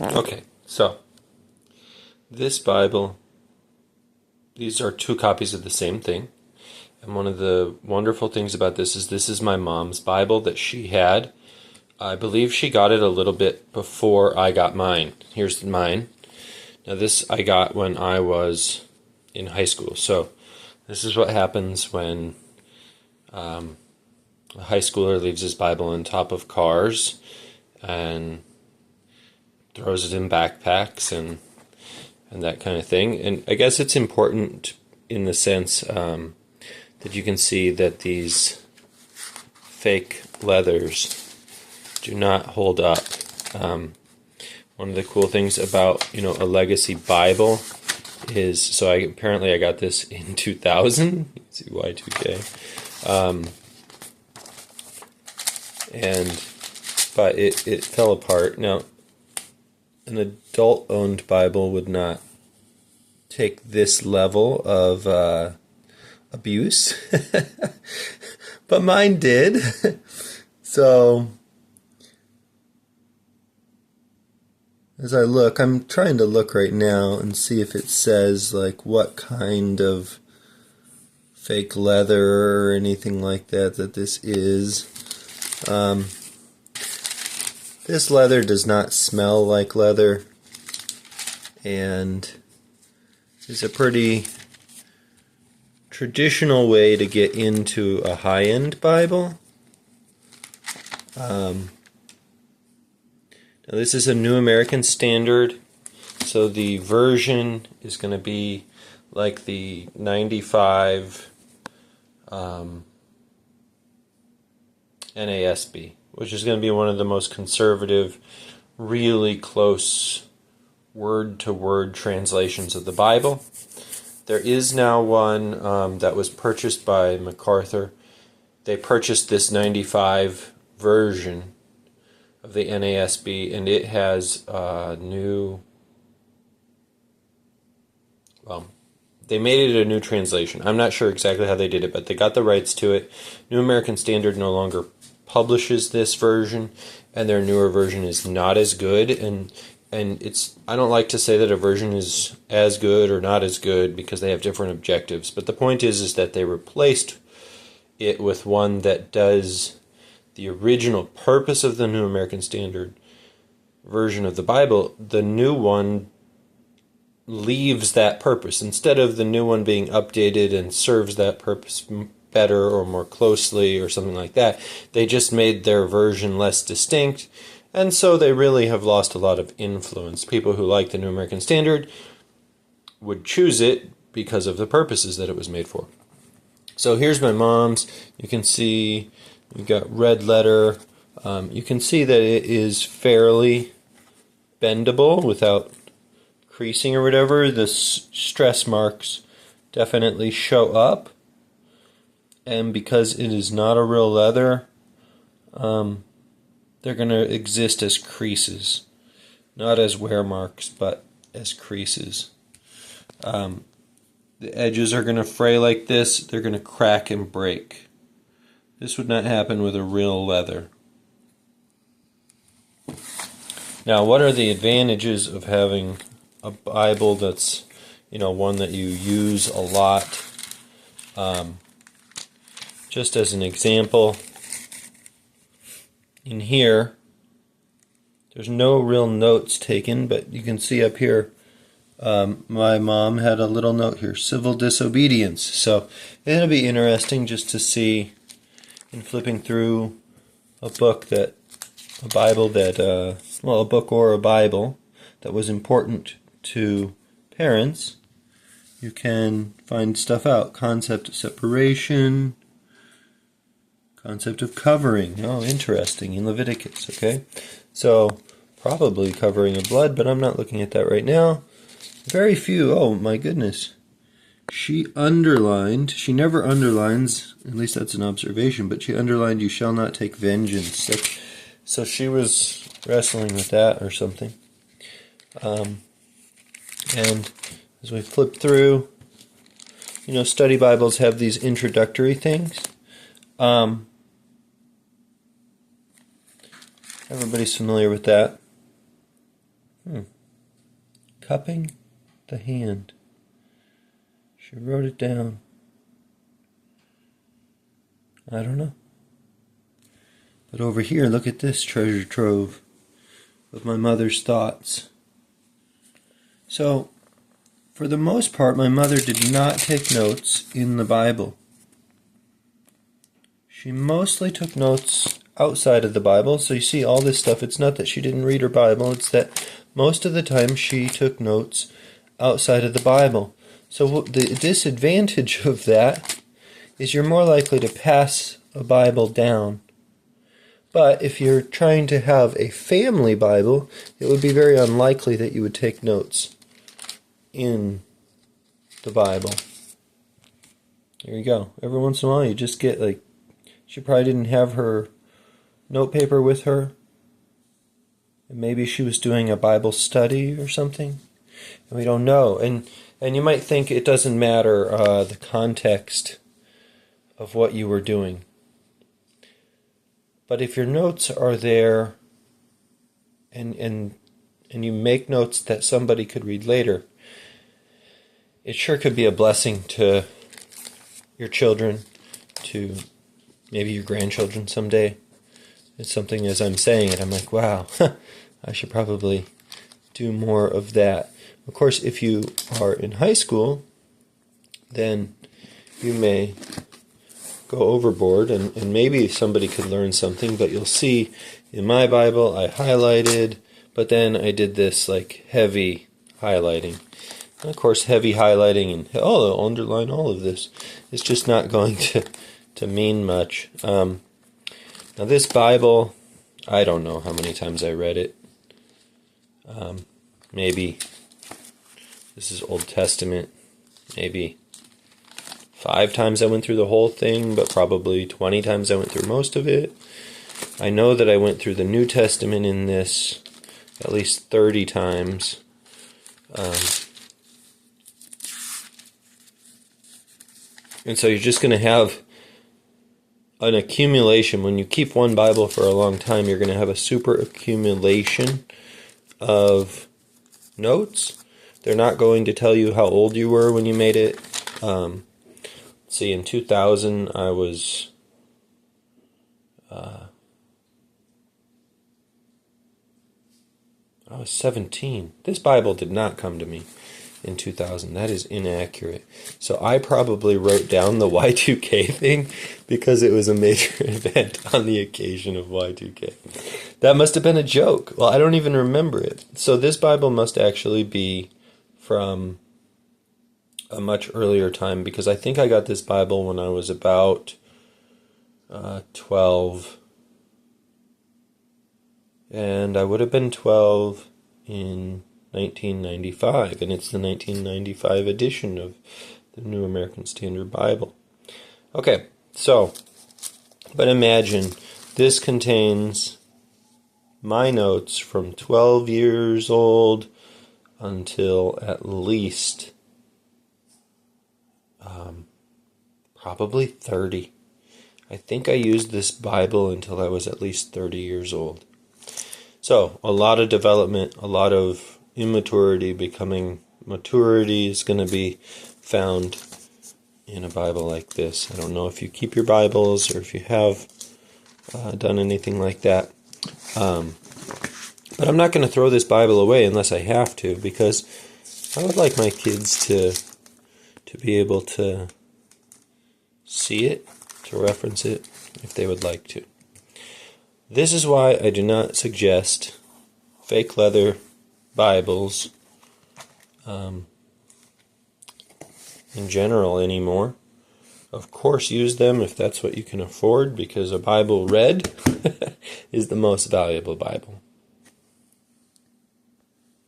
Okay, so this Bible, these are two copies of the same thing. And one of the wonderful things about this is my mom's Bible that she had. I believe she got it a little bit before I got mine. Here's mine. Now this I got when I was in high school. So this is what happens when a high schooler leaves his Bible on top of cars and throws it in backpacks and that kind of thing. And I guess it's important in the sense that you can see that these fake leathers do not hold up. One of the cool things about a legacy Bible is, so apparently I got this in 2000. Let's see, Y2K. But it fell apart. Now, an adult-owned Bible would not take this level of abuse, but mine did. So, as I look, I'm trying to look right now and see if it says like what kind of fake leather or anything like that this is. This leather does not smell like leather, and it's a pretty traditional way to get into a high-end Bible. Now this is a New American Standard, so the version is going to be like the 95 NASB, which is going to be one of the most conservative, really close word-to-word translations of the Bible. There is now one that was purchased by MacArthur. They purchased this 95 version of the NASB, and it has they made it a new translation. I'm not sure exactly how they did it, but they got the rights to it. New American Standard no longer publishes this version, and their newer version is not as good, and it's, I don't like to say that a version is as good or not as good because they have different objectives, but the point is that they replaced it with one that does the original purpose of the New American Standard version of the Bible. The new one leaves that purpose. Instead of the new one being updated and serves that purpose better or more closely or something like that, they just made their version less distinct, and so they really have lost a lot of influence. People who like the New American Standard would choose it because of the purposes that it was made for. So here's my mom's. You can see we've got red letter. You can see that it is fairly bendable without creasing or whatever. The stress marks definitely show up, and because it is not a real leather, they're going to exist as creases, not as wear marks, but as creases. The edges are going to fray like this. They're going to crack and break. This would not happen with a real leather. Now, what are the advantages of having a Bible that's, one that you use a lot? Just as an example, in here, there's no real notes taken, but you can see up here, my mom had a little note here, civil disobedience. So it'll be interesting just to see, in flipping through a book a book or a Bible that was important to parents, you can find stuff out. Concept of separation, concept of covering. Oh, interesting, in Leviticus, okay? So, probably covering of blood, but I'm not looking at that right now. Very few. Oh, my goodness. She never underlines, at least that's an observation, but she underlined, you shall not take vengeance. So she was wrestling with that or something. And as we flip through, study Bibles have these introductory things. Everybody's familiar with that. Cupping the hand. She wrote it down. I don't know. But over here, look at this treasure trove of my mother's thoughts. So, for the most part, my mother did not take notes in the Bible. She mostly took notes outside of the Bible. So you see all this stuff, it's not that she didn't read her Bible, it's that most of the time she took notes outside of the Bible. So the disadvantage of that is you're more likely to pass a Bible down. But if you're trying to have a family Bible, it would be very unlikely that you would take notes in the Bible. There you go. Every once in a while you just get like, she probably didn't have her notepaper with her. And maybe she was doing a Bible study or something. And we don't know. And you might think it doesn't matter the context of what you were doing. But if your notes are there and you make notes that somebody could read later, it sure could be a blessing to your children, to maybe your grandchildren someday. It's something, as I'm saying it, I'm like, wow, I should probably do more of that. Of course, if you are in high school, then you may go overboard, and maybe somebody could learn something, but you'll see in my Bible I highlighted, but then I did this like heavy highlighting. And of course, heavy highlighting and I'll underline all of this is just not going to mean much. Now this Bible, I don't know how many times I read it. Maybe, this is Old Testament, maybe 5 times I went through the whole thing, but probably 20 times I went through most of it. I know that I went through the New Testament in this at least 30 times. And so you're just going to have an accumulation. When you keep one Bible for a long time, you're going to have a super accumulation of notes. They're not going to tell you how old you were when you made it. See, in 2000, I was I was 17. This Bible did not come to me in 2000. That is inaccurate. So I probably wrote down the Y2K thing because it was a major event on the occasion of Y2K. That must have been a joke. Well, I don't even remember it. So this Bible must actually be from a much earlier time, because I think I got this Bible when I was about 12, and I would have been 12 in 1995, and it's the 1995 edition of the New American Standard Bible. Okay, so, but imagine this contains my notes from 12 years old until at least probably 30. I think I used this Bible until I was at least 30 years old. So, a lot of development, a lot of immaturity becoming maturity is going to be found in a Bible like this. I don't know if you keep your Bibles or if you have done anything like that. But I'm not going to throw this Bible away unless I have to, because I would like my kids to be able to see it, to reference it, if they would like to. This is why I do not suggest fake leather Bibles in general anymore. Of course, use them if that's what you can afford, because a Bible read is the most valuable Bible.